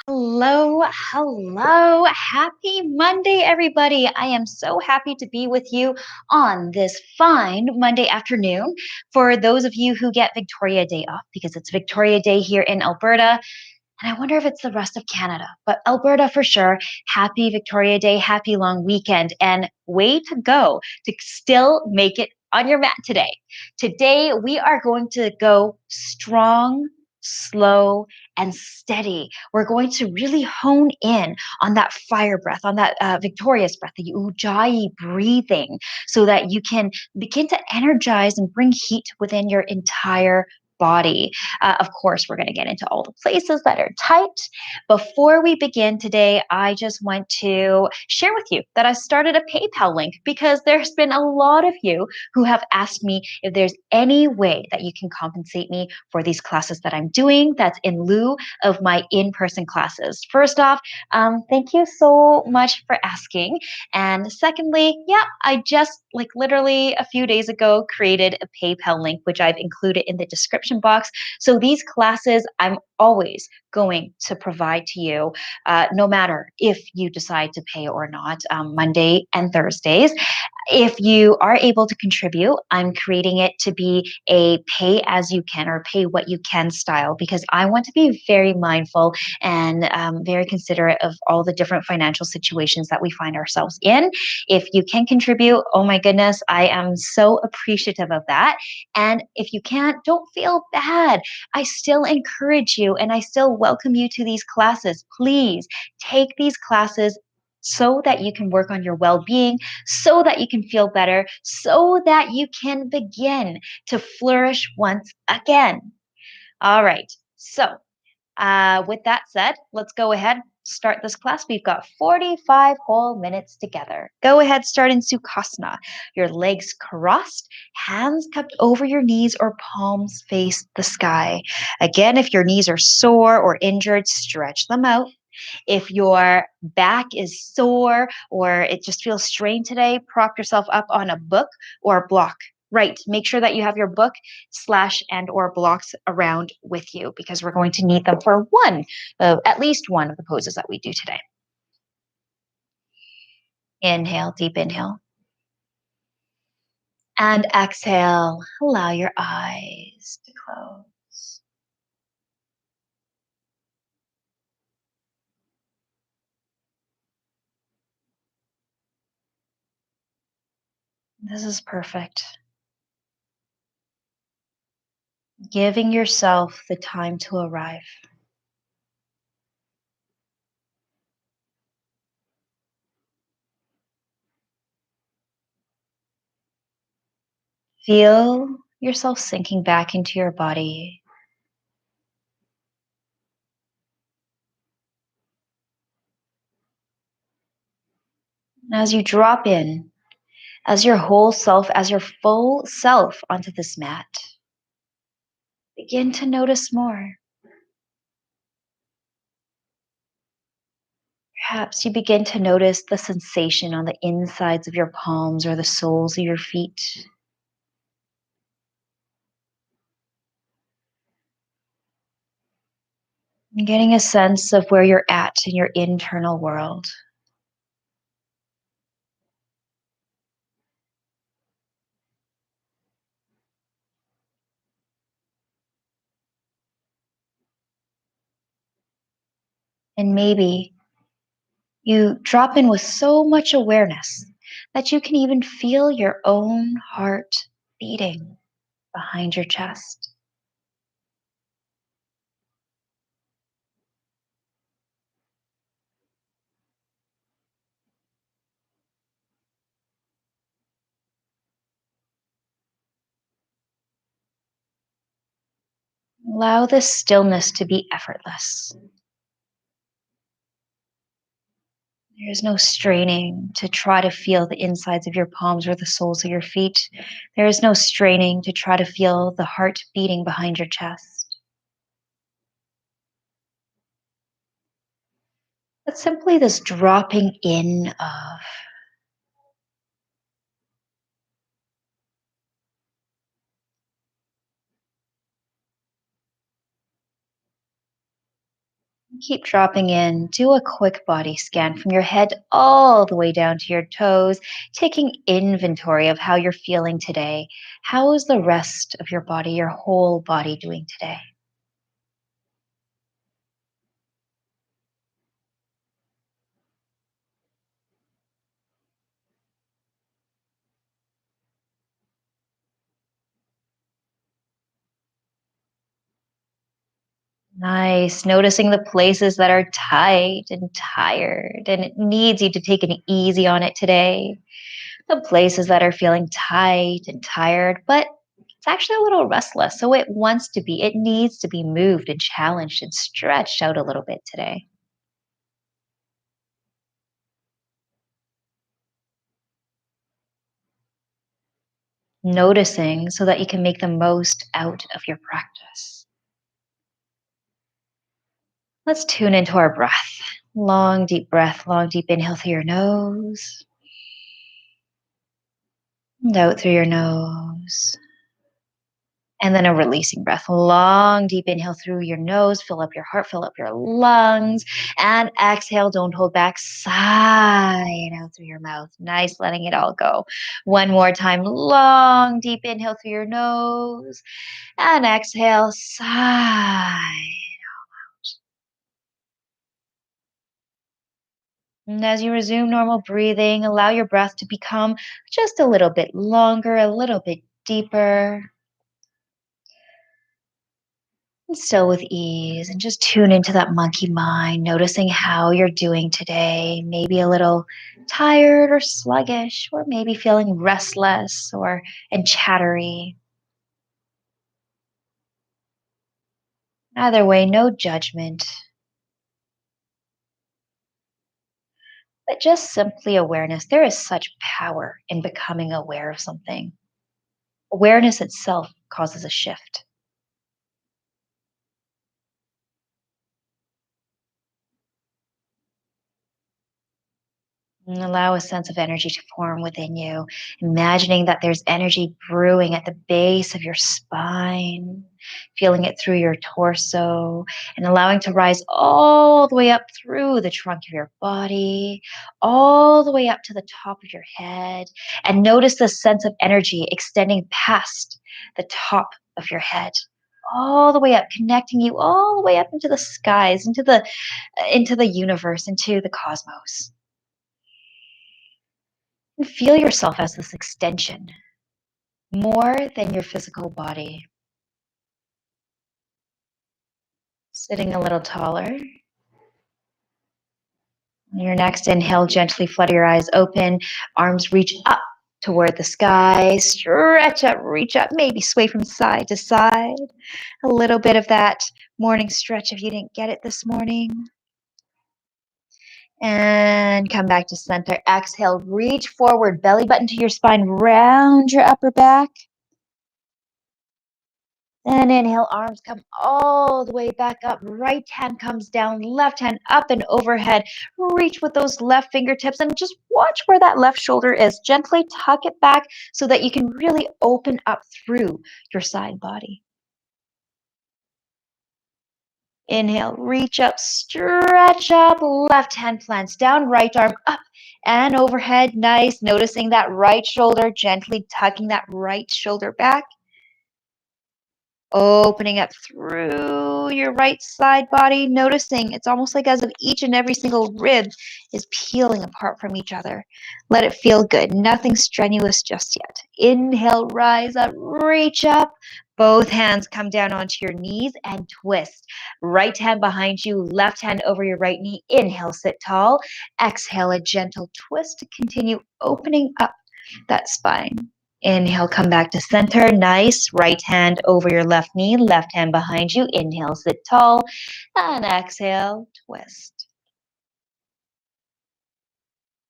Hello, hello. Happy Monday, everybody. I am so happy to be with you on this fine Monday afternoon. For those of you who get Victoria Day off, because it's Victoria Day here in Alberta, and I wonder if it's the rest of Canada, but Alberta for sure. Happy Victoria Day, happy long weekend, and way to go to still make it on your mat today. Today, we are going to go strong, slow, and steady. We're going to really hone in on that fire breath, on that victorious breath, the ujjayi breathing, so that you can begin to energize and bring heat within your entire body. Of course, we're going to get into all the places that are tight. Before we begin today, I just want to share with you that I started a PayPal link because there's been a lot of you who have asked me if there's any way that you can compensate me for these classes that I'm doing that's in lieu of my in-person classes. First off, thank you so much for asking. And secondly, yeah, I just like literally a few days ago created a PayPal link, which I've included in the description box. So these classes, I'm always going to provide to you, no matter if you decide to pay or not, Monday and Thursdays. If you are able to contribute, I'm creating it to be a pay as you can or pay what you can style because I want to be very mindful and very considerate of all the different financial situations that we find ourselves in. If you can contribute, oh my goodness, I am so appreciative of that. And if you can't, don't feel bad. I still encourage you and I still welcome you to these classes. Please take these classes so that you can work on your well being, so that you can feel better, so that you can begin to flourish once again. All right. So, with that said, let's go ahead, start this class. We've got 45 whole minutes together. Go ahead, start in Sukhasana. Your legs crossed, hands cupped over your knees or palms face the sky. Again, if your knees are sore or injured, stretch them out. If your back is sore or it just feels strained today, prop yourself up on a book or a block. Right. Make sure that you have your book slash and or blocks around with you because we're going to need them for at least one of the poses that we do today. Inhale, deep inhale. And exhale, allow your eyes to close. This is perfect. Giving yourself the time to arrive. Feel yourself sinking back into your body. As you drop in, as your whole self, as your full self onto this mat, begin to notice more. Perhaps you begin to notice the sensation on the insides of your palms or the soles of your feet. And getting a sense of where you're at in your internal world. And maybe you drop in with so much awareness that you can even feel your own heart beating behind your chest. Allow this stillness to be effortless. There is no straining to try to feel the insides of your palms or the soles of your feet. There is no straining to try to feel the heart beating behind your chest. But simply this dropping in of. Keep dropping in. Do a quick body scan from your head all the way down to your toes, taking inventory of how you're feeling today. How is the rest of your body, your whole body, doing today? Nice. Noticing the places that are tight and tired, and it needs you to take it easy on it today. The places that are feeling tight and tired, but it's actually a little restless. So it wants to be, it needs to be moved and challenged and stretched out a little bit today. Noticing so that you can make the most out of your practice. Let's tune into our breath. Long, deep breath, long, deep inhale through your nose and out through your nose. And then a releasing breath. Long, deep inhale through your nose. Fill up your heart, fill up your lungs. And exhale, don't hold back. Sigh it out through your mouth. Nice, letting it all go. One more time. Long, deep inhale through your nose. And exhale, sigh. And as you resume normal breathing, allow your breath to become just a little bit longer, a little bit deeper. And still with ease, and just tune into that monkey mind, noticing how you're doing today. Maybe a little tired or sluggish, or maybe feeling restless or and chattery. Either way, no judgment, but just simply awareness. There is such power in becoming aware of something. Awareness itself causes a shift. And allow a sense of energy to form within you, imagining that there's energy brewing at the base of your spine, feeling it through your torso, and allowing to rise all the way up through the trunk of your body, all the way up to the top of your head. And notice the sense of energy extending past the top of your head. All the way up, connecting you all the way up into the skies, into the universe, into the cosmos. And feel yourself as this extension more than your physical body. Sitting a little taller. On your next inhale, gently flutter your eyes open, arms reach up toward the sky, stretch up, reach up, maybe sway from side to side. A little bit of that morning stretch if you didn't get it this morning. And come back to center. Exhale, reach forward, belly button to your spine, round your upper back. And inhale, arms come all the way back up. Right hand comes down, left hand up and overhead. Reach with those left fingertips and just watch where that left shoulder is. Gently tuck it back so that you can really open up through your side body. Inhale, reach up, stretch up, left hand plants down, right arm up and overhead. Nice. Noticing that right shoulder, gently tucking that right shoulder back. Opening up through your right side body, noticing it's almost like as if each and every single rib is peeling apart from each other. Let it feel good. Nothing strenuous just yet. Inhale, rise up, reach up. Both hands come down onto your knees and twist. Right hand behind you, left hand over your right knee. Inhale, sit tall. Exhale, a gentle twist to continue opening up that spine. Inhale, come back to center. Nice. Right hand over your left knee, left hand behind you. Inhale, sit tall. And exhale, twist.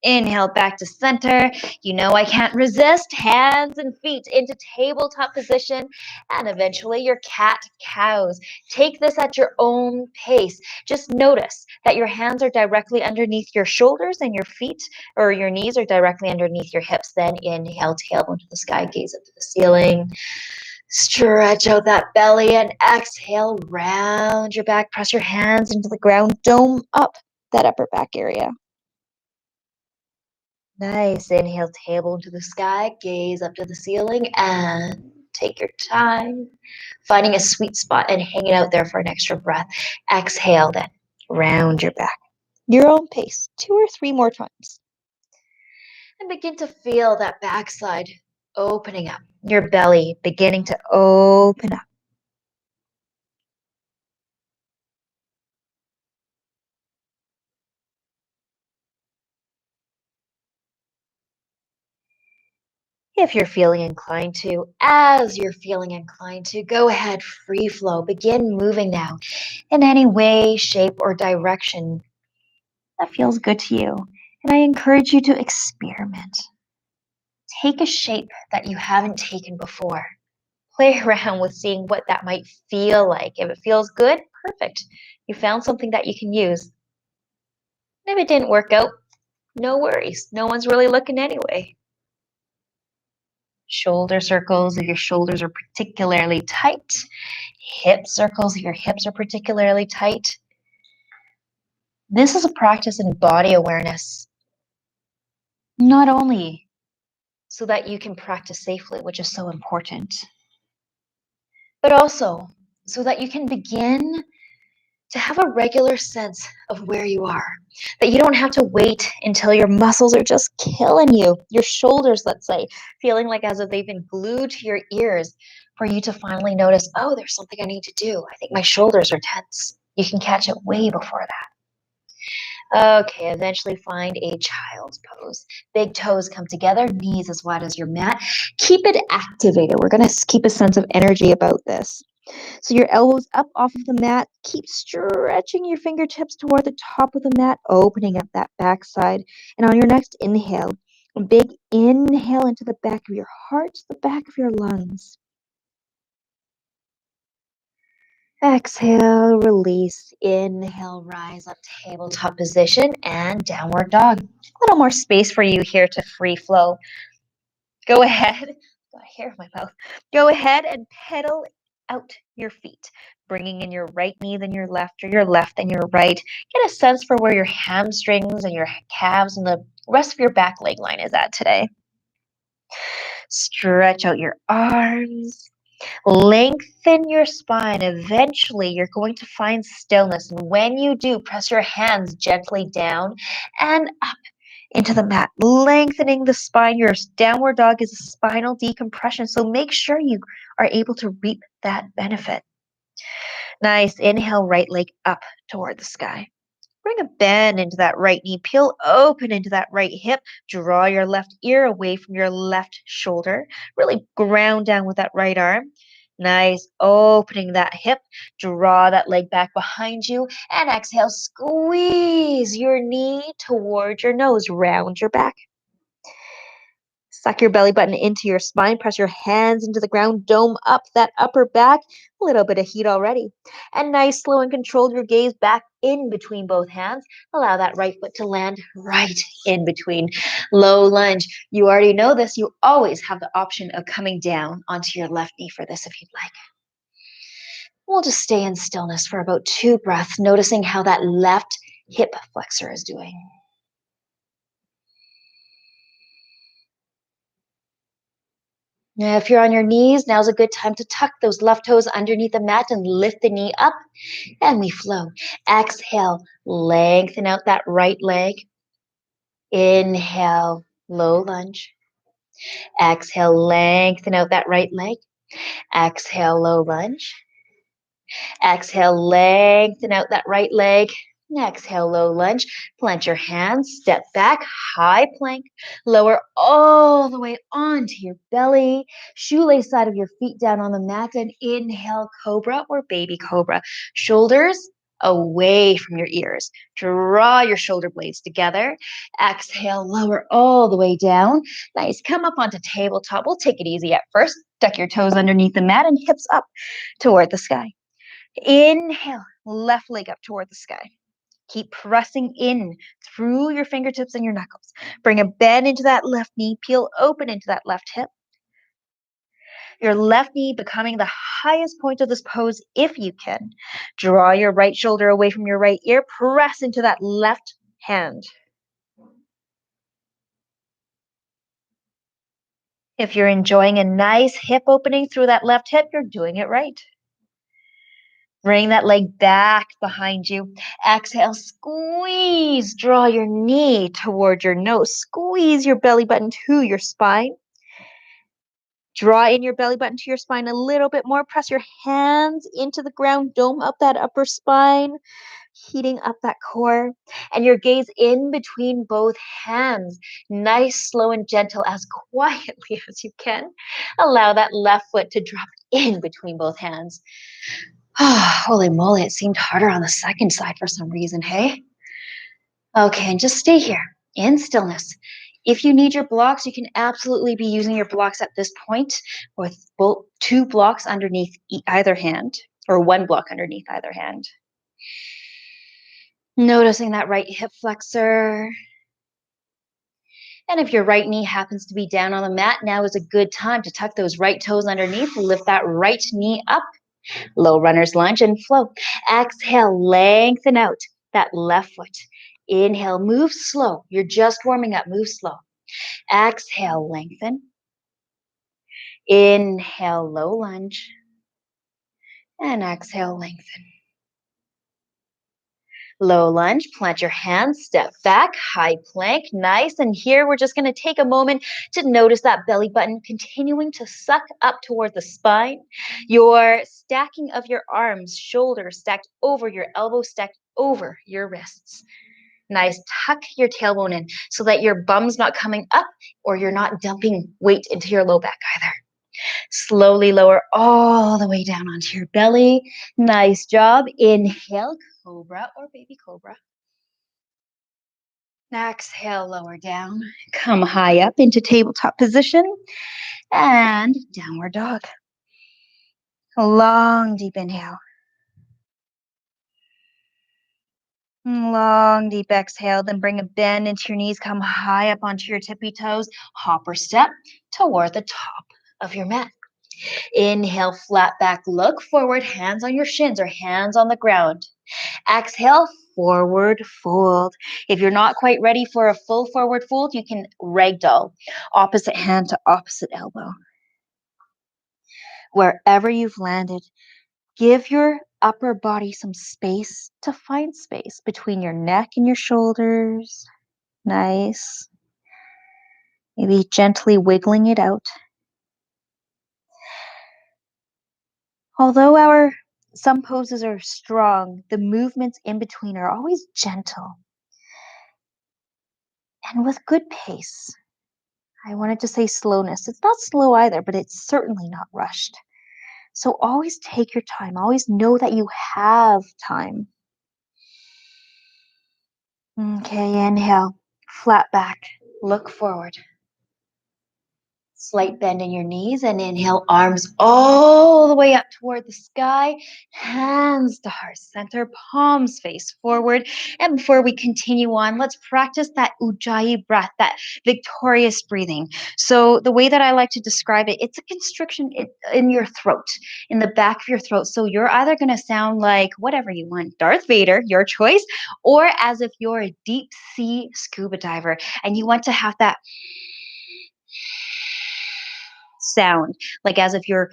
Inhale back to center. You know I can't resist. Hands and feet into tabletop position. And eventually your cat cows. Take this at your own pace. Just notice that your hands are directly underneath your shoulders and your feet or your knees are directly underneath your hips. Then inhale, tailbone to the sky, gaze up to the ceiling. Stretch out that belly and exhale, round your back. Press your hands into the ground, dome up that upper back area. Nice. Inhale, tailbone to the sky, gaze up to the ceiling, and take your time, finding a sweet spot and hanging out there for an extra breath. Exhale, then round your back. Your own pace, 2 or 3 more times. And begin to feel that backside opening up, your belly beginning to open up. If you're feeling inclined to, as you're feeling inclined to, go ahead, free flow. Begin moving now in any way, shape, or direction that feels good to you. And I encourage you to experiment. Take a shape that you haven't taken before. Play around with seeing what that might feel like. If it feels good, perfect. You found something that you can use. And if it didn't work out, no worries. No one's really looking anyway. Shoulder circles if your shoulders are particularly tight. Hip circles if your hips are particularly tight. This is a practice in body awareness, not only so that you can practice safely, which is so important, but also so that you can begin to have a regular sense of where you are, that you don't have to wait until your muscles are just killing you, your shoulders, let's say, feeling like as if they've been glued to your ears for you to finally notice, oh, there's something I need to do. I think my shoulders are tense. You can catch it way before that. Okay, eventually find a child's pose. Big toes come together, knees as wide as your mat. Keep it activated. We're going to keep a sense of energy about this. So your elbows up off of the mat. Keep stretching your fingertips toward the top of the mat, opening up that backside. And on your next inhale, a big inhale into the back of your heart, the back of your lungs. Exhale, release. Inhale, rise up, tabletop position, and downward dog. A little more space for you here to free flow. Go ahead. Got hair in my mouth. Go ahead and pedal out your feet, bringing in your right knee, then your left, or your left, then your right. Get a sense for where your hamstrings and your calves and the rest of your back leg line is at today. Stretch out your arms. Lengthen your spine. Eventually, you're going to find stillness. And when you do, press your hands gently down and up into the mat, lengthening the spine. Your downward dog is a spinal decompression, so make sure you are able to reap that benefit. Nice. Inhale, right leg up toward the sky. Bring a bend into that right knee. Peel open into that right hip. Draw your left ear away from your left shoulder. Really ground down with that right arm. Nice. Opening that hip. Draw that leg back behind you. And exhale, squeeze your knee toward your nose. Round your back. Suck your belly button into your spine. Press your hands into the ground. Dome up that upper back. A little bit of heat already. And nice, slow and controlled your gaze back in between both hands. Allow that right foot to land right in between. Low lunge. You already know this. You always have the option of coming down onto your left knee for this if you'd like. We'll just stay in stillness for about 2 breaths, noticing how that left hip flexor is doing. Now, if you're on your knees, now's a good time to tuck those left toes underneath the mat and lift the knee up, and we flow. Exhale, lengthen out that right leg. Inhale, low lunge. Exhale, lengthen out that right leg. Exhale, low lunge. Exhale, lengthen out that right leg. Exhale, low lunge. Plant your hands, step back, high plank. Lower all the way onto your belly. Shoelace side of your feet down on the mat and inhale, cobra or baby cobra. Shoulders away from your ears. Draw your shoulder blades together. Exhale, lower all the way down. Nice. Come up onto tabletop. We'll take it easy at first. Tuck your toes underneath the mat and hips up toward the sky. Inhale, left leg up toward the sky. Keep pressing in through your fingertips and your knuckles. Bring a bend into that left knee. Peel open into that left hip. Your left knee becoming the highest point of this pose if you can. Draw your right shoulder away from your right ear. Press into that left hand. If you're enjoying a nice hip opening through that left hip, you're doing it right. Bring that leg back behind you. Exhale, squeeze. Draw your knee toward your nose. Squeeze your belly button to your spine. Draw in your belly button to your spine a little bit more. Press your hands into the ground. Dome up that upper spine, heating up that core. And your gaze in between both hands. Nice, slow, and gentle, as quietly as you can. Allow that left foot to drop in between both hands. Holy moly, it seemed harder on the second side for some reason, hey? Okay, and just stay here in stillness. If you need your blocks, you can absolutely be using your blocks at this point with both two blocks underneath either hand, or one block underneath either hand. Noticing that right hip flexor. And if your right knee happens to be down on the mat, now is a good time to tuck those right toes underneath, lift that right knee up. Low runner's lunge and flow. Exhale, lengthen out that left foot. Inhale, move slow. You're just warming up, move slow. Exhale, lengthen. Inhale, low lunge. And exhale, lengthen. Low lunge, plant your hands, step back, high plank, nice. And here we're just going to take a moment to notice that belly button continuing to suck up toward the spine. Your stacking of your arms, shoulders stacked over your elbows, stacked over your wrists. Nice, tuck your tailbone in so that your bum's not coming up or you're not dumping weight into your low back either. Slowly lower all the way down onto your belly. Nice job. Inhale, cobra or baby cobra. Exhale, lower down. Come high up into tabletop position and downward dog. A long, deep inhale. Long, deep exhale. Then bring a bend into your knees. Come high up onto your tippy toes. Hop or step toward the top of your mat. Inhale, flat back, look forward, hands on your shins or hands on the ground. Exhale, forward fold. If you're not quite ready for a full forward fold, you can ragdoll, opposite hand to opposite elbow. Wherever you've landed, give your upper body some space to find space between your neck and your shoulders. Nice. Maybe gently wiggling it out. Although some poses are strong, the movements in between are always gentle and with good pace. I wanted to say slowness. It's not slow either, but it's certainly not rushed. So always take your time. Always know that you have time. Okay, inhale, flat back, look forward. Slight bend in your knees and inhale, arms all the way up toward the sky, hands to heart center, palms face forward. And before we continue on, let's practice that ujjayi breath, that victorious breathing. So the way that I like to describe it, it's a constriction in your throat, in the back of your throat. So you're either going to sound like whatever you want, Darth Vader, your choice, or as if you're a deep sea scuba diver and you want to have that sound, like as if you're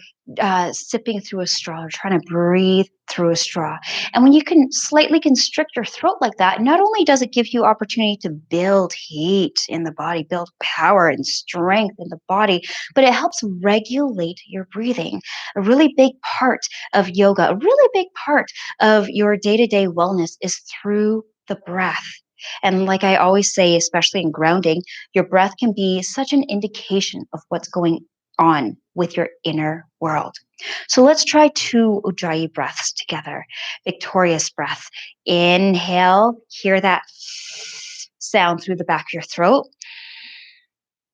sipping through a straw or trying to breathe through a straw. And when you can slightly constrict your throat like that, not only does it give you opportunity to build heat in the body, build power and strength in the body, but it helps regulate your breathing. A really big part of yoga, a really big part of your day-to-day wellness is through the breath. And like I always say, especially in grounding, your breath can be such an indication of what's going on with your inner world. So let's try 2 ujjayi breaths together. Victorious breath. Inhale, hear that sound through the back of your throat.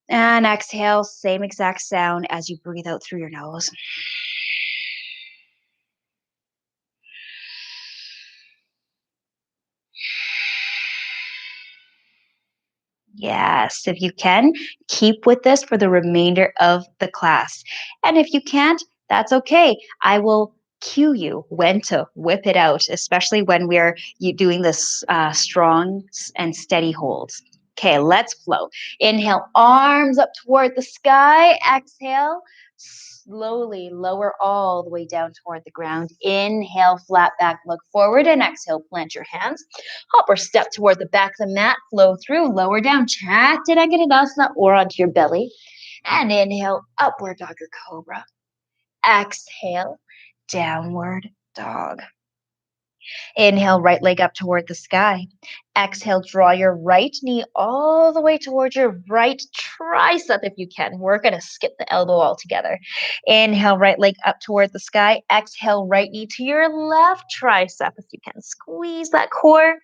And exhale, same exact sound as you breathe out through your nose. Yes, if you can, keep with this for the remainder of the class. And if you can't, that's okay. I will cue you when to whip it out, especially when we're doing this strong and steady holds. Okay, let's flow. Inhale, arms up toward the sky. Exhale, slowly lower all the way down toward the ground. Inhale, flat back, look forward, and exhale, plant your hands. Hop or step toward the back of the mat, flow through, lower down, Chaturanga or onto your belly. And inhale, upward dog or cobra. Exhale, downward dog. Inhale, right leg up toward the sky. Exhale, draw your right knee all the way towards your right tricep if you can. We're going to skip the elbow altogether. Inhale, right leg up toward the sky. Exhale, right knee to your left tricep if you can. Squeeze that core.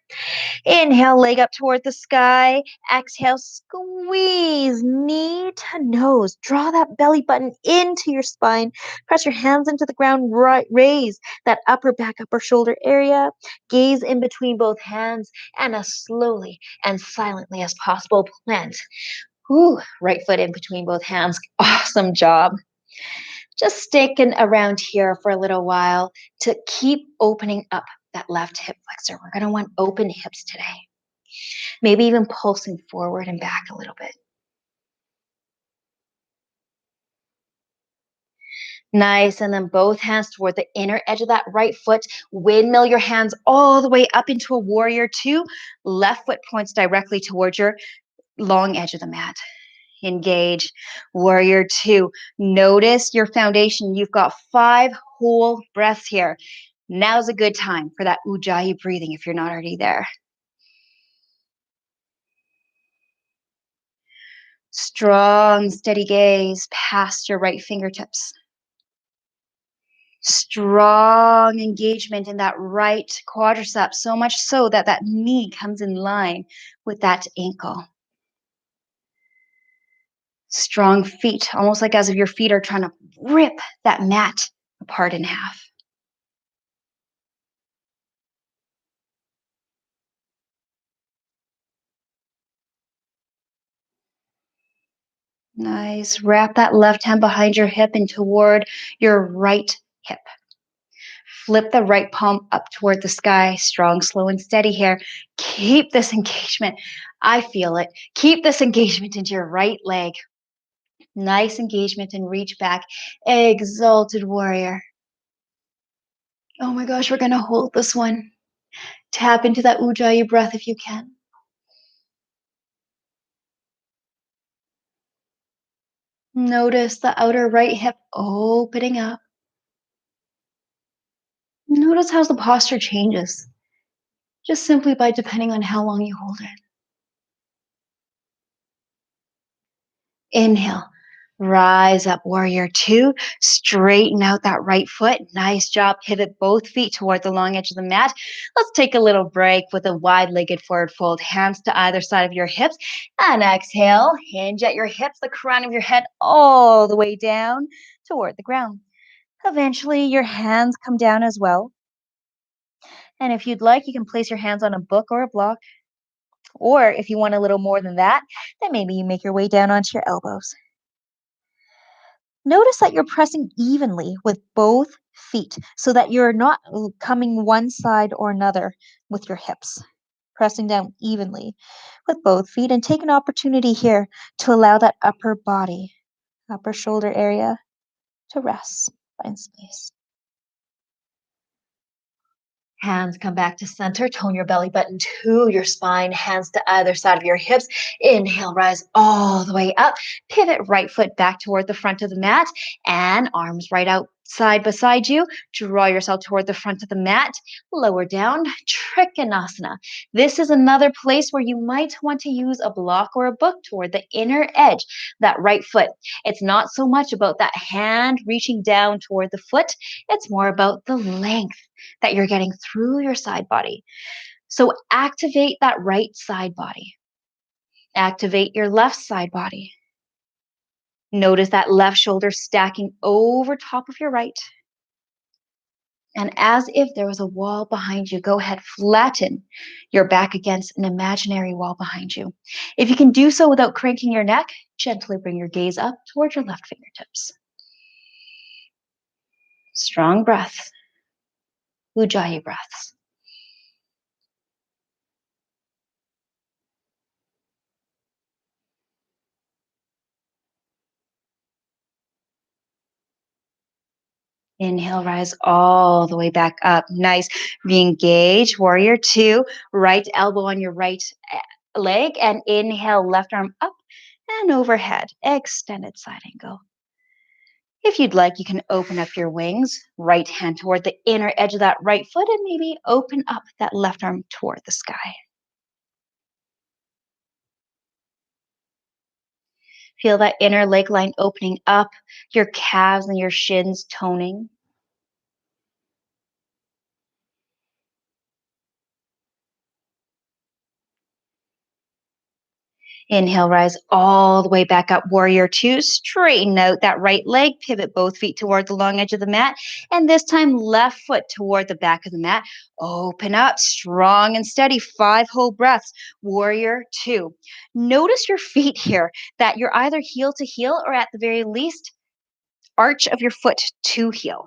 Inhale, leg up toward the sky. Exhale, squeeze knee to nose. Draw that belly button into your spine. Press your hands into the ground. Raise that upper back, upper shoulder area. Gaze in between both hands and as slowly and silently as possible, plant. Right foot in between both hands. Awesome job. Just sticking around here for a little while to keep opening up that left hip flexor. We're going to want open hips today. Maybe even pulsing forward and back a little bit. Nice. And then both hands toward the inner edge of that right foot. Windmill your hands all the way up into a warrior two. Left foot points directly towards your long edge of the mat. Engage. Warrior two. Notice your foundation. You've got 5 whole breaths here. Now's a good time for that ujjayi breathing if you're not already there. Strong, steady gaze past your right fingertips. Strong engagement in that right quadricep, so much so that that knee comes in line with that ankle. Strong feet, almost like as if your feet are trying to rip that mat apart in half. Nice. Wrap that left hand behind your hip and toward your right hip. Flip the right palm up toward the sky. Strong, slow, and steady here. Keep this engagement. I feel it. Keep this engagement into your right leg. Nice engagement and reach back. Exalted warrior. Oh my gosh, we're going to hold this one. Tap into that ujjayi breath if you can. Notice the outer right hip opening up. Notice how the posture changes, just simply by depending on how long you hold it. Inhale, rise up, warrior two. Straighten out that right foot. Nice job. Pivot both feet toward the long edge of the mat. Let's take a little break with a wide-legged forward fold. Hands to either side of your hips. And exhale, hinge at your hips, the crown of your head all the way down toward the ground. Eventually, your hands come down as well. And if you'd like, you can place your hands on a book or a block. Or if you want a little more than that, then maybe you make your way down onto your elbows. Notice that you're pressing evenly with both feet so that you're not coming one side or another with your hips. Pressing down evenly with both feet and take an opportunity here to allow that upper body, upper shoulder area to rest, find space. Hands come back to center. Tone your belly button to your spine. Hands to either side of your hips. Inhale, rise all the way up. Pivot right foot back toward the front of the mat and arms right out side beside you. Draw yourself toward the front of the mat. Lower down, Trikonasana. This is another place where you might want to use a block or a book toward the inner edge, that right foot. It's not so much about that hand reaching down toward the foot. It's more about the length that you're getting through your side body. So activate that right side body. Activate your left side body. Notice that left shoulder stacking over top of your right. And as if there was a wall behind you, go ahead, flatten your back against an imaginary wall behind you. If you can do so without cranking your neck, gently bring your gaze up towards your left fingertips. Strong breath, Ujjayi breaths. Inhale, rise all the way back up. Nice. Re-engage, warrior two. Right elbow on your right leg. And inhale, left arm up and overhead. Extended side angle. If you'd like, you can open up your wings. Right hand toward the inner edge of that right foot and maybe open up that left arm toward the sky. Feel that inner leg line opening up, your calves and your shins toning. Inhale, rise all the way back up. Warrior two, straighten out that right leg, pivot both feet toward the long edge of the mat. And this time, left foot toward the back of the mat. Open up, strong and steady. 5 whole breaths. Warrior two. Notice your feet here, that you're either heel to heel or at the very least, arch of your foot to heel.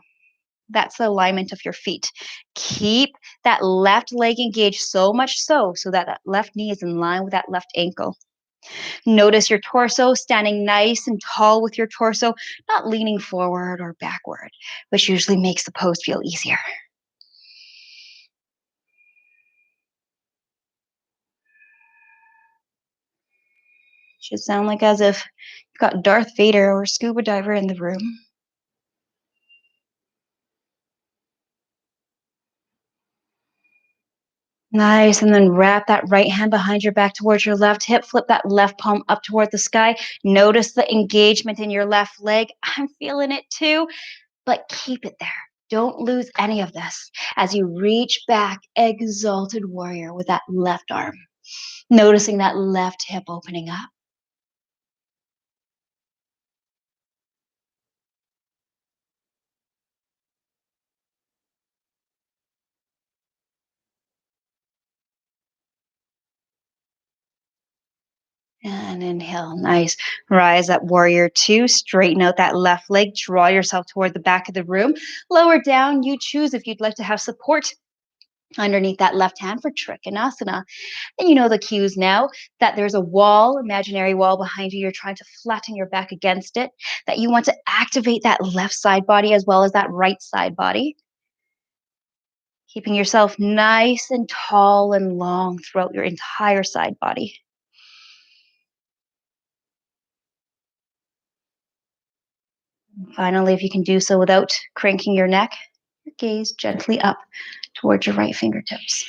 That's the alignment of your feet. Keep that left leg engaged so much so that left knee is in line with that left ankle. Notice your torso standing nice and tall with your torso, not leaning forward or backward, which usually makes the pose feel easier. Should sound like as if you've got Darth Vader or scuba diver in the room. Nice, and then wrap that right hand behind your back towards your left hip. Flip that left palm up toward the sky. Notice the engagement in your left leg. I'm feeling it too, but keep it there. Don't lose any of this as you reach back, exalted warrior with that left arm. Noticing that left hip opening up. And inhale, nice. Rise up, warrior two. Straighten out that left leg. Draw yourself toward the back of the room. Lower down, you choose if you'd like to have support underneath that left hand for Trikonasana. And you know the cues now that there's a wall, imaginary wall behind you. You're trying to flatten your back against it, that you want to activate that left side body as well as that right side body. Keeping yourself nice and tall and long throughout your entire side body. Finally, if you can do so without cranking your neck, your gaze gently up towards your right fingertips.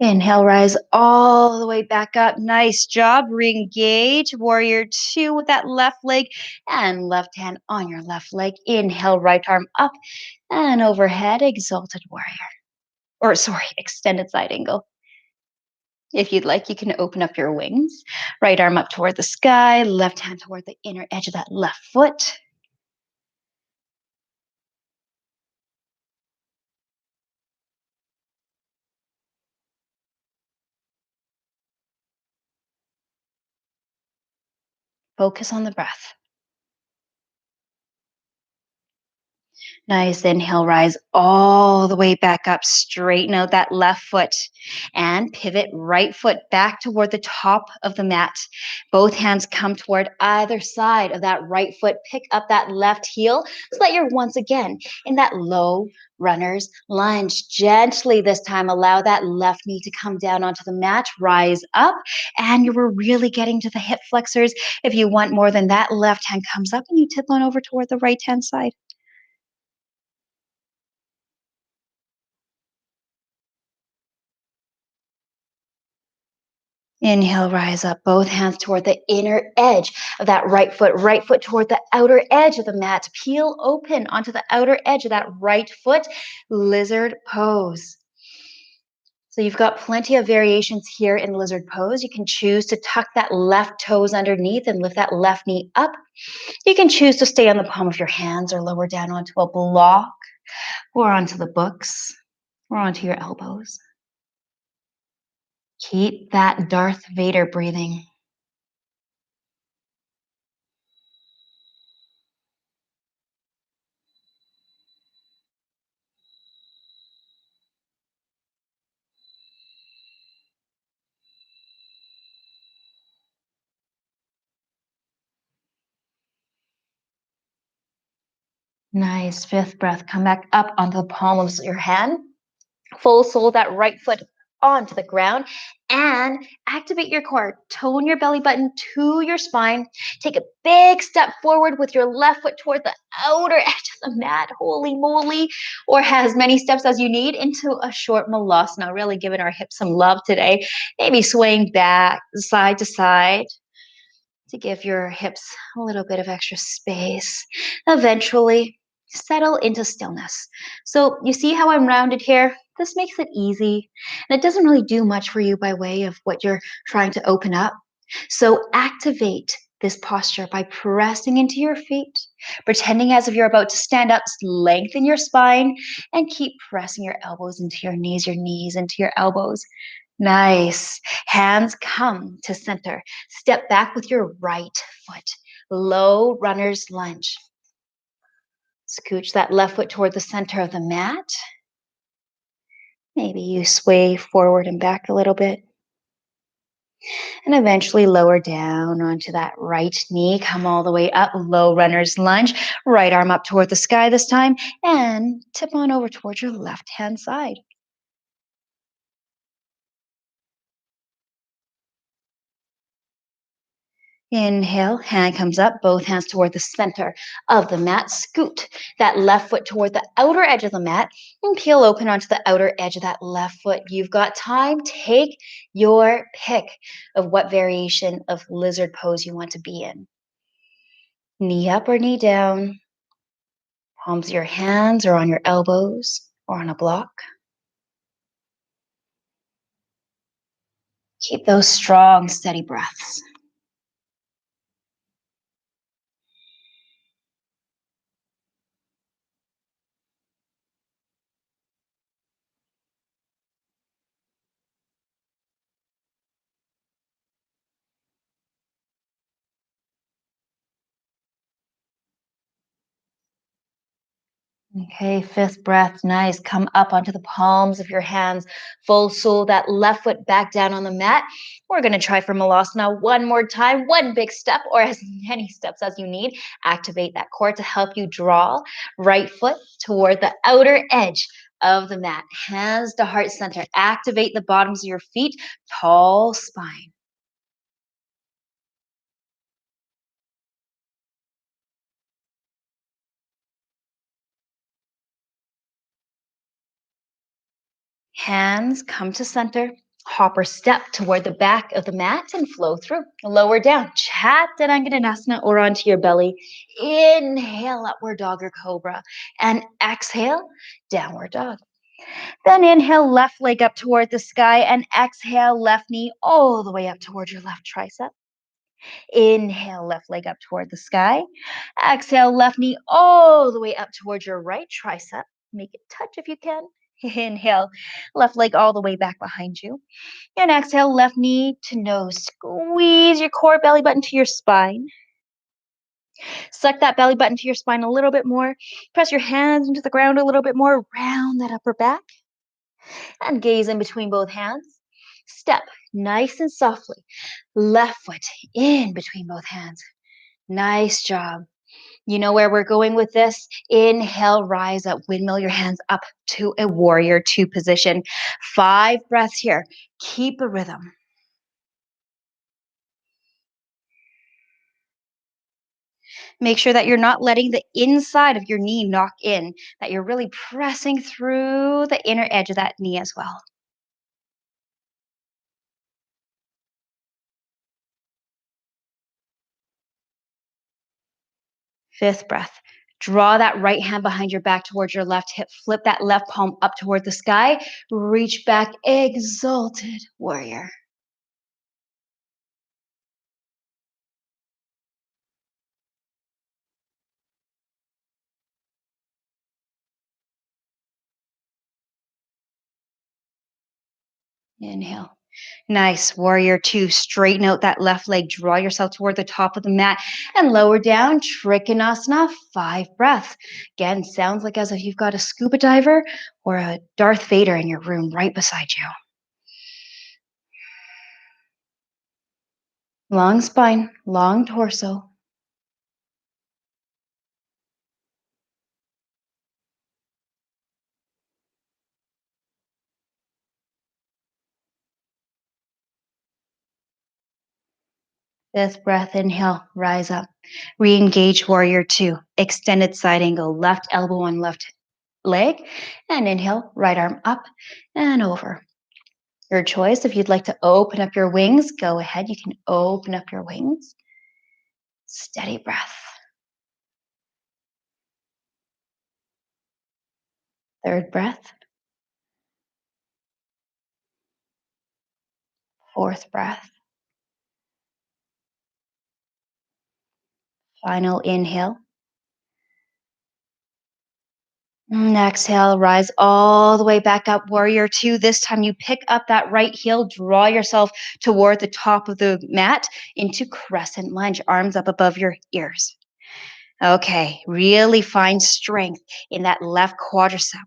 Inhale, rise all the way back up. Nice job. Re-engage. Warrior two with that left leg and left hand on your left leg. Inhale, right arm up and overhead. Exalted warrior. Or sorry, extended side angle. If you'd like, you can open up your wings. Right arm up toward the sky, left hand toward the inner edge of that left foot. Focus on the breath. Nice. Inhale, rise all the way back up. Straighten out that left foot and pivot right foot back toward the top of the mat. Both hands come toward either side of that right foot. Pick up that left heel so that you're once again in that low runner's lunge. Gently this time, allow that left knee to come down onto the mat. Rise up, and you were really getting to the hip flexors. If you want more than that, left hand comes up and you tip on over toward the right hand side. Inhale, rise up, both hands toward the inner edge of that right foot toward the outer edge of the mat. Peel open onto the outer edge of that right foot, lizard pose. So you've got plenty of variations here in lizard pose. You can choose to tuck that left toes underneath and lift that left knee up. You can choose to stay on the palm of your hands or lower down onto a block or onto the books or onto your elbows. Keep that Darth Vader breathing. Nice. Fifth breath. Come back up onto the palm of your hand. Full sole that right foot onto the ground and activate your core. Tone your belly button to your spine. Take a big step forward with your left foot toward the outer edge of the mat. Holy moly. Or as many steps as you need into a short malasana. Really giving our hips some love today. Maybe swaying back side to side to give your hips a little bit of extra space. Eventually, settle into stillness. So you see how I'm rounded here? This makes it easy, and it doesn't really do much for you by way of what you're trying to open up. So activate this posture by pressing into your feet, pretending as if you're about to stand up, lengthen your spine, and keep pressing your elbows into your knees into your elbows. Nice. Hands come to center. Step back with your right foot. Low runner's lunge. Scooch that left foot toward the center of the mat. Maybe you sway forward and back a little bit. And eventually lower down onto that right knee. Come all the way up. Low runner's lunge. Right arm up toward the sky this time. And tip on over towards your left hand side. Inhale, hand comes up, both hands toward the center of the mat. Scoot that left foot toward the outer edge of the mat and peel open onto the outer edge of that left foot. You've got time. Take your pick of what variation of lizard pose you want to be in. Knee up or knee down. Palms of your hands or on your elbows or on a block. Keep those strong, steady breaths. Okay, fifth breath, nice. Come up onto the palms of your hands, full sole, that left foot back down on the mat. We're gonna try for Malasana one more time, one big step or as many steps as you need. Activate that core to help you draw right foot toward the outer edge of the mat. Hands to heart center. Activate the bottoms of your feet, tall spine. Hands come to center. Hopper step toward the back of the mat and flow through. Lower down. Chaturanga or onto your belly. Inhale, upward dog or cobra. And exhale, downward dog. Then inhale, left leg up toward the sky. And exhale, left knee all the way up toward your left tricep. Inhale, left leg up toward the sky. Exhale, left knee all the way up towards your right tricep. Make it touch if you can. Inhale, left leg all the way back behind you. And exhale, left knee to nose. Squeeze your core belly button to your spine. Suck that belly button to your spine a little bit more. Press your hands into the ground a little bit more. Round that upper back. And gaze in between both hands. Step nice and softly. Left foot in between both hands. Nice job. You know where we're going with this? Inhale, rise up, windmill your hands up to a warrior two position. 5 breaths here. Keep a rhythm. Make sure that you're not letting the inside of your knee knock in, that you're really pressing through the inner edge of that knee as well. Fifth breath. Draw that right hand behind your back towards your left hip. Flip that left palm up toward the sky. Reach back, exalted warrior. Inhale. Nice. Warrior two. Straighten out that left leg. Draw yourself toward the top of the mat and lower down. Trikonasana. 5 breaths. Again, sounds like as if you've got a scuba diver or a Darth Vader in your room right beside you. Long spine, long torso. Fifth breath, inhale, rise up. Re-engage warrior two. Extended side angle, left elbow on left leg. And inhale, right arm up and over. Your choice. If you'd like to open up your wings, go ahead. You can open up your wings. Steady breath. Third breath. Fourth breath. Final inhale. And exhale, rise all the way back up. Warrior two. This time you pick up that right heel, draw yourself toward the top of the mat into crescent lunge, arms up above your ears. Okay, really find strength in that left quadricep.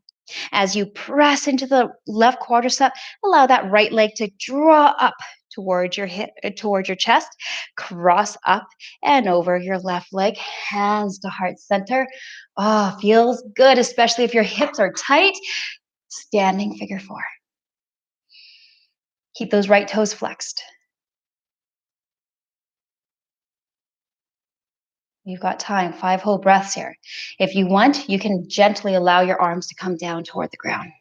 As you press into the left quadricep, allow that right leg to draw up towards your hip, towards your chest, cross up and over your left leg, hands to heart center. Oh, feels good, especially if your hips are tight. Standing figure four. Keep those right toes flexed. You've got time, 5 whole breaths here. If you want, you can gently allow your arms to come down toward the ground.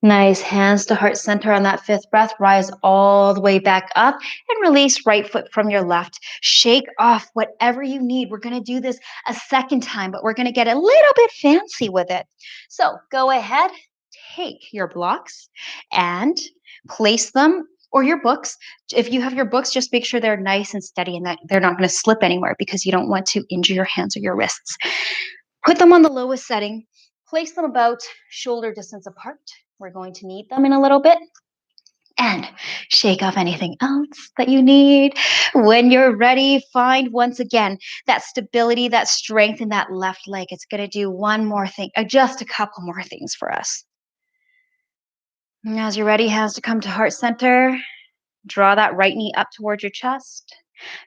Nice. Hands to heart center on that fifth breath. Rise all the way back up and release right foot from your left. Shake off whatever you need. We're going to do this a second time, but we're going to get a little bit fancy with it. So go ahead, take your blocks and place them, or your books. If you have your books, just make sure they're nice and steady and that they're not going to slip anywhere because you don't want to injure your hands or your wrists. Put them on the lowest setting. Place them about shoulder distance apart. We're going to need them in a little bit. And shake off anything else that you need. When you're ready, find once again that stability, that strength in that left leg. It's going to do one more thing, just a couple more things for us. And as you're ready, hands to come to heart center. Draw that right knee up towards your chest.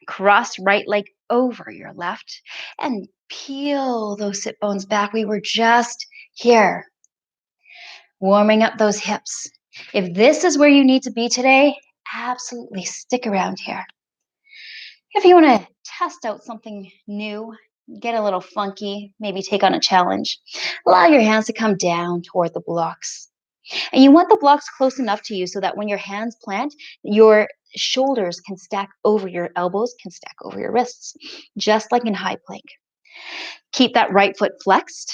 Cross right leg over your left and peel those sit bones back. We were just here warming up those hips. If this is where you need to be today, absolutely stick around here. If you want to test out something new, get a little funky, maybe take on a challenge, allow your hands to come down toward the blocks. And you want the blocks close enough to you so that when your hands plant, your shoulders can stack over your elbows, can stack over your wrists, just like in high plank. Keep that right foot flexed.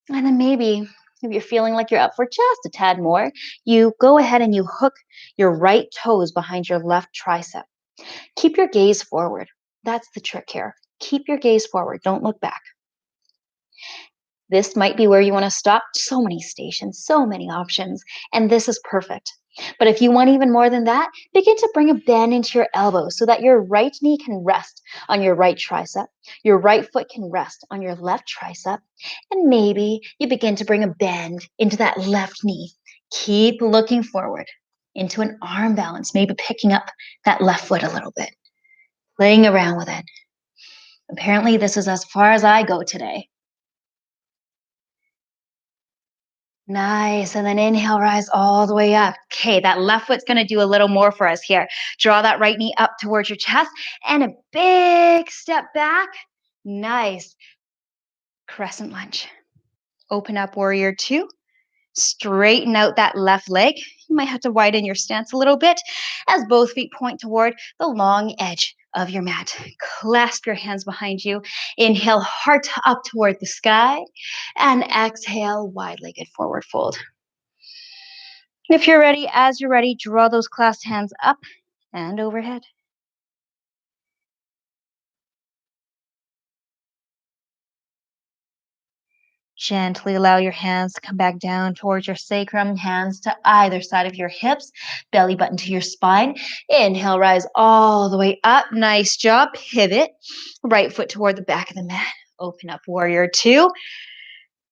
And then maybe if you're feeling like you're up for just a tad more, you go ahead and you hook your right toes behind your left tricep. Keep your gaze forward. That's the trick here. Keep your gaze forward. Don't look back. This might be where you want to stop. So many stations, so many options, and this is perfect. But if you want even more than that, begin to bring a bend into your elbow so that your right knee can rest on your right tricep, your right foot can rest on your left tricep, and maybe you begin to bring a bend into that left knee. Keep looking forward into an arm balance, maybe picking up that left foot a little bit, playing around with it. Apparently, this is as far as I go today. Nice. And then inhale, rise all the way up. Okay, that left foot's going to do a little more for us here. Draw that right knee up towards your chest and a big step back. Nice. Crescent lunge. Open up warrior two. Straighten out that left leg. You might have to widen your stance a little bit as both feet point toward the long edge of your mat. Clasp your hands behind you. Inhale, heart up toward the sky. And exhale, wide-legged forward fold. If you're ready, as you're ready, draw those clasped hands up and overhead. Gently allow your hands to come back down towards your sacrum, hands to either side of your hips, belly button to your spine. Inhale, rise all the way up. Nice job. Pivot. Right foot toward the back of the mat. Open up, warrior two.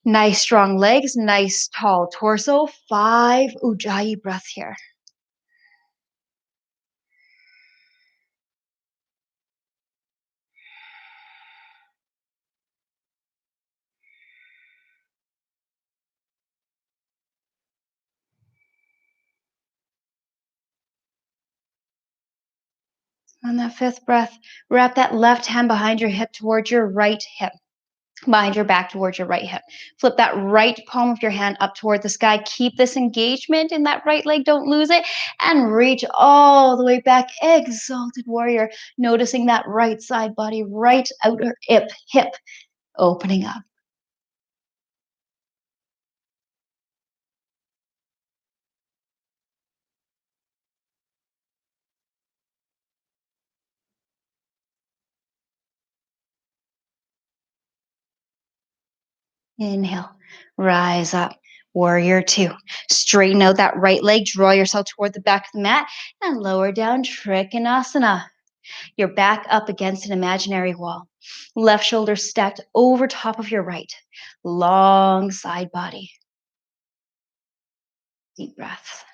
Nice strong legs, nice tall torso. 5 Ujjayi breaths here. On that 5th breath, wrap that left hand behind your hip towards your right hip. Behind your back towards your right hip. Flip that right palm of your hand up toward the sky. Keep this engagement in that right leg. Don't lose it. And reach all the way back. Exalted warrior. Noticing that right side body, right outer hip opening up. Inhale. Rise up. Warrior two. Straighten out that right leg. Draw yourself toward the back of the mat. And lower down. Trikonasana. Your back up against an imaginary wall. Left shoulder stacked over top of your right. Long side body. Deep breaths.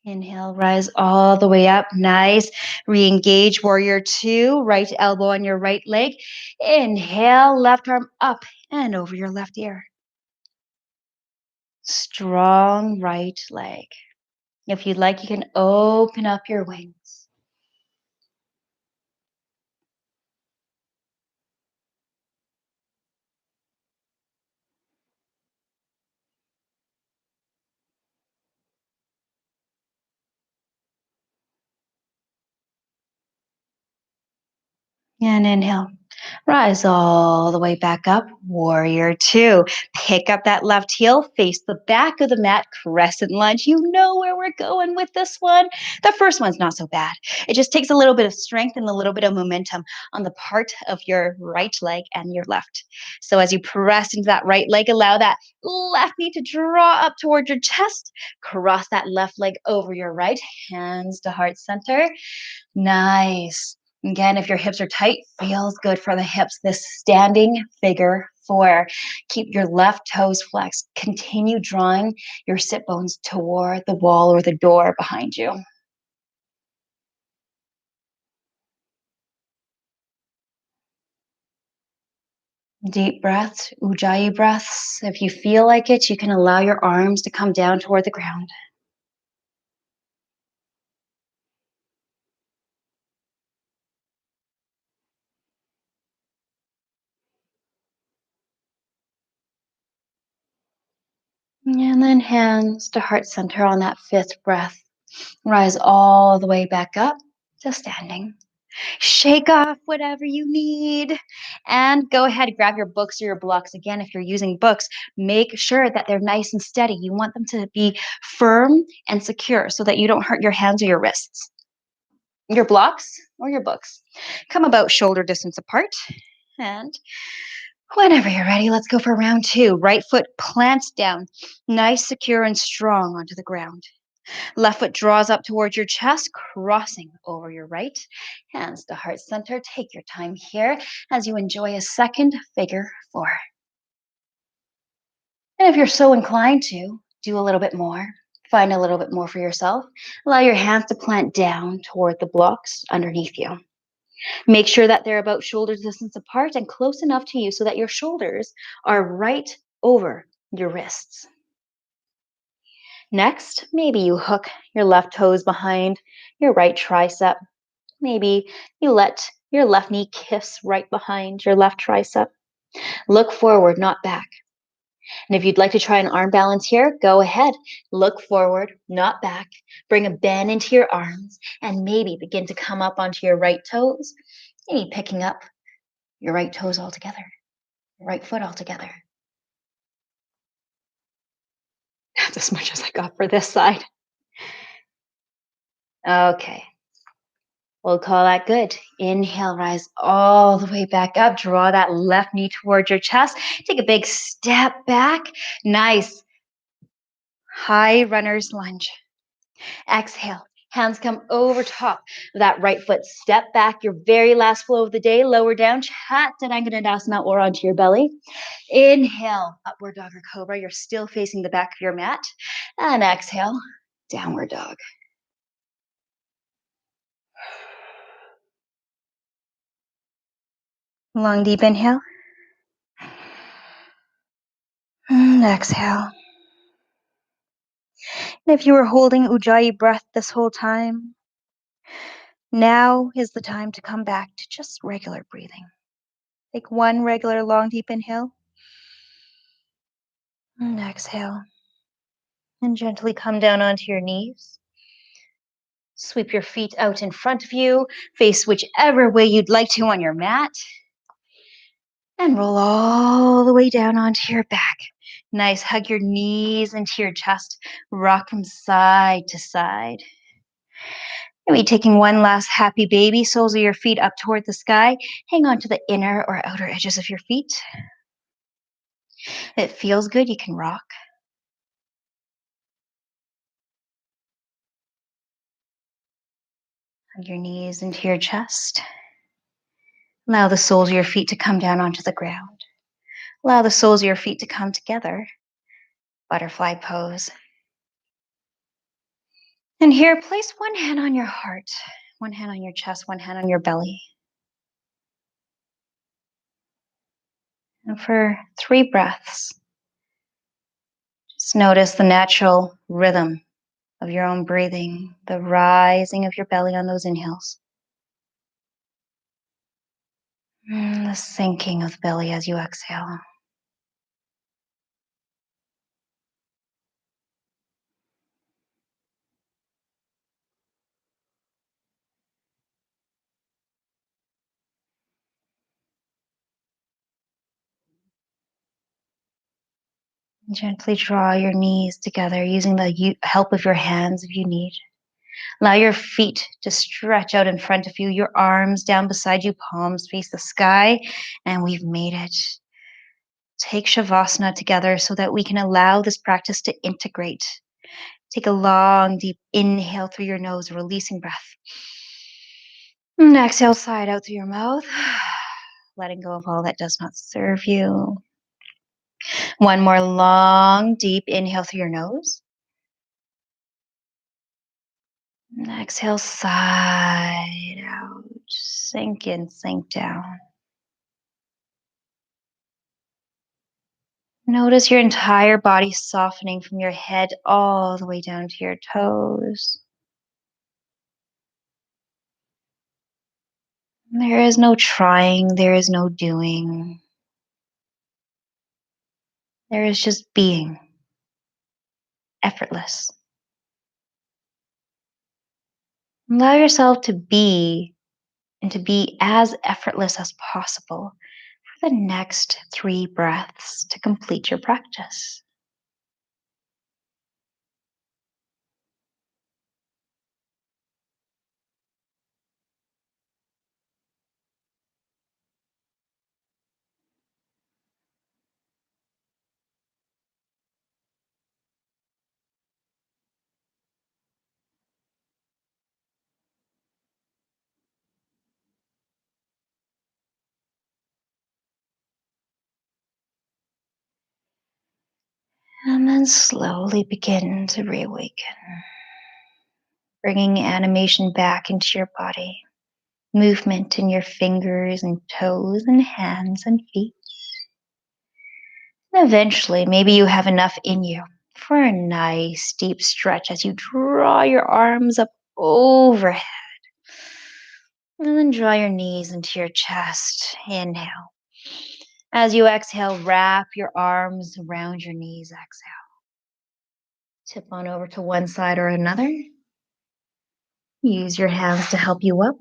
Inhale, rise all the way up. Nice. Re-engage warrior two. Right elbow on your right leg. Inhale, left arm up and over your left ear. Strong right leg. If you'd like, you can open up your wings. And inhale. Rise all the way back up. Warrior two. Pick up that left heel, face the back of the mat, crescent lunge. You know where we're going with this one. The first one's not so bad. It just takes a little bit of strength and a little bit of momentum on the part of your right leg and your left. So as you press into that right leg, allow that left knee to draw up toward your chest. Cross that left leg over your right, hands to heart center. Nice. Again, if your hips are tight, feels good for the hips. This standing figure four. Keep your left toes flexed. Continue drawing your sit bones toward the wall or the door behind you. Deep breaths, Ujjayi breaths. If you feel like it, you can allow your arms to come down toward the ground. And then hands to heart center on that 5th breath. Rise all the way back up to standing. Shake off whatever you need and go ahead, grab your books or your blocks. Again, if you're using books, make sure that they're nice and steady. You want them to be firm and secure so that you don't hurt your hands or your wrists. Your blocks or your books come about shoulder distance apart. And whenever you're ready, let's go for round two. Right foot plants down, nice, secure, and strong onto the ground. Left foot draws up towards your chest, crossing over your right. Hands to heart center. Take your time here as you enjoy a second figure four. And if you're so inclined to, do a little bit more. Find a little bit more for yourself. Allow your hands to plant down toward the blocks underneath you. Make sure that they're about shoulder distance apart and close enough to you so that your shoulders are right over your wrists. Next, maybe you hook your left toes behind your right tricep. Maybe you let your left knee kiss right behind your left tricep. Look forward, not back. And if you'd like to try an arm balance here, go ahead. Look forward, not back. Bring a bend into your arms and maybe begin to come up onto your right toes. Maybe picking up your right toes all together, your right foot all together. That's as much as I got for this side. Okay, we'll call that good. Inhale, rise all the way back up. Draw that left knee towards your chest. Take a big step back. Nice. High runner's lunge. Exhale. Hands come over top of that right foot. Step back. Your very last flow of the day. Lower down. Chaturanga or onto your belly. Inhale. Upward dog or cobra. You're still facing the back of your mat. And exhale. Downward dog. Long, deep inhale. And exhale. And if you were holding Ujjayi breath this whole time, now is the time to come back to just regular breathing. Take one regular long, deep inhale. And exhale. And gently come down onto your knees. Sweep your feet out in front of you. Face whichever way you'd like to on your mat. And roll all the way down onto your back. Nice. Hug your knees into your chest. Rock from side to side. Maybe taking one last happy baby, soles of your feet up toward the sky. Hang on to the inner or outer edges of your feet. If it feels good, you can rock. Hug your knees into your chest. Allow the soles of your feet to come down onto the ground. Allow the soles of your feet to come together. Butterfly pose. And here, place one hand on your heart, one hand on your chest, one hand on your belly. And for 3 breaths, just notice the natural rhythm of your own breathing, the rising of your belly on those inhales. And the sinking of the belly as you exhale. Gently draw your knees together using the help of your hands if you need. Allow your feet to stretch out in front of you, your arms down beside you, palms face the sky, and we've made it. Take Shavasana together so that we can allow this practice to integrate. Take a long, deep inhale through your nose, releasing breath. And exhale, side out through your mouth, letting go of all that does not serve you. One more long, deep inhale through your nose. And exhale, side out. Sink in, sink down. Notice your entire body softening from your head all the way down to your toes. There is no trying, there is no doing. There is just being, effortless. Allow yourself to be and to be as effortless as possible for the next 3 breaths to complete your practice. And then slowly begin to reawaken, bringing animation back into your body. movement in your fingers and toes and hands and feet. And eventually, maybe you have enough in you for a nice deep stretch as you draw your arms up overhead. And then draw your knees into your chest. Inhale. As you exhale, wrap your arms around your knees. Exhale. Tip on over to one side or another. Use your hands to help you up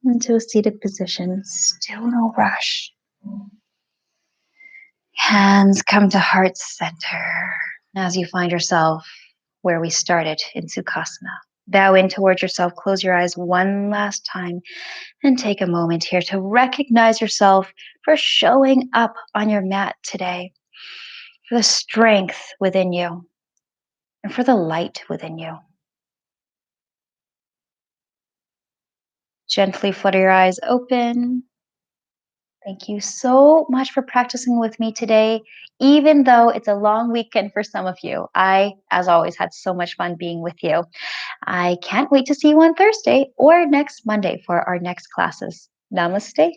into a seated position. Still no rush. Hands come to heart center as you find yourself where we started in Sukhasana. Bow in towards yourself, close your eyes one last time, and take a moment here to recognize yourself for showing up on your mat today, for the strength within you, and for the light within you. Gently flutter your eyes open. Thank you so much for practicing with me today, even though it's a long weekend for some of you. I, as always, had so much fun being with you. I can't wait to see you on Thursday or next Monday for our next classes. Namaste.